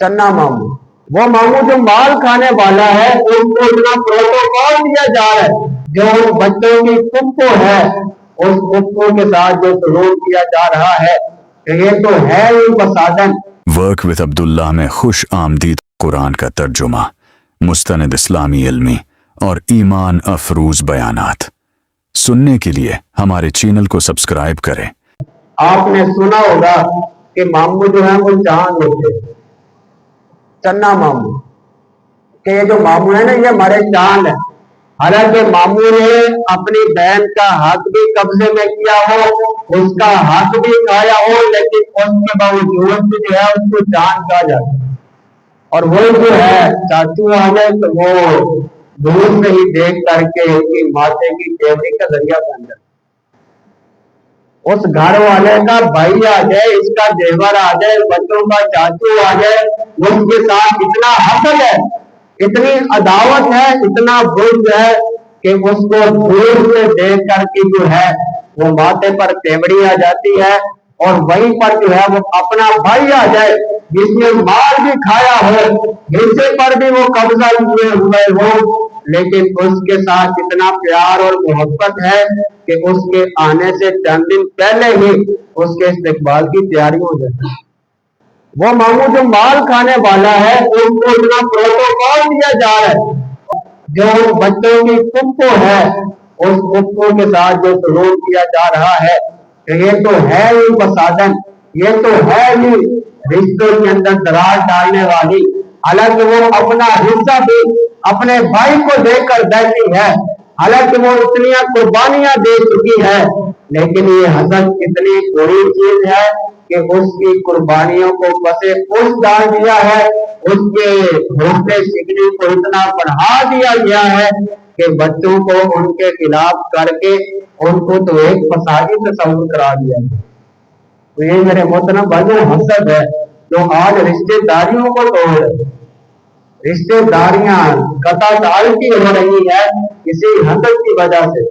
चन्ना मामू, वो मामू जो माल खाने वाला है, उसको इतना प्रोटोकॉल दिया जा रहा है, जो उन बच्चों की कुप्पो है, उस कुप्पो के साथ जो सलूक किया जा रहा है, ये तो है ही फसादन। वर्क विद अब्दुल्ला में खुश आमदीद कुरान का तर्जुमा, मुस्तनद इस्लामी इल्मी और ईमान अफरूज बयानात सुनने के लिए हमारे चैनल को सब्सक्राइब करें। आपने सुना होगा कि मामू जो है वो चांद होते हैं, चन्ना मामू, कि ये जो मामू है ना, ये हमारे चांद है। हालांकि मामू ने अपनी बहन का हक भी कब्जे में किया हो, उसका हक भी खाया हो, लेकिन उसके बावजूद भी जो है उसको चांद कहा जाता है। और वो जो है चाचू आ गए तो वो दूर से ही देख करके उसकी माथे की तेवरी का जरिया बन जाता। उस घर वाले का भाई आ जाए, इसका देवर आ जाए, बच्चों का चाचू आ जाए, उसके साथ इतना हसद है, इतनी अदावत है, इतना बुर्द है कि उसको दूर से देख करके जो है वो माथे पर तेवड़ी आ जाती है। और वहीं पर जो है वो अपना भाई आ जाए जिसने माल भी खाया हो, हिस्से पर भी वो कब्जा हुए हुए हो, लेकिन उसके साथ इतना प्यार और मोहब्बत है कि उसके आने से चंद दिन पहले ही उसके इस्तेकबाल की तैयारी हो जाती है। वो मामू जो माल खाने वाला है, उसको इतना प्रोटोकॉल दिया जा रहा है, जो उन बच्चों की कुप्पो है, उस कुप्पो के साथ जो सलूक किया जा रहा है, ये तो है ही फसादन, ये तो है ही रिश्तों के अंदर दरार डालने वाली। हालांकि वो अपना हिस्सा भी अपने भाई को देकर देती है, हालांकि वो इतनी कुर्बानियां दे चुकी है, लेकिन ये हसद इतनी बुरी चीज है कि उसकी कुर्बानियों को बसे उस डाल दिया है, उसके भोगने शिकने को इतना बढ़ा दिया गया है कि बच्चों को उनके खिलाफ करके उनको तो एक फसादी तस्वुर करा दिया है। तो ये मेरे मोहतरम भाइयों हसद है जो आज रिश्तेदारियों को तोड़, रिश्तेदारियां कतार की हो रही है इसी हसद की वजह से।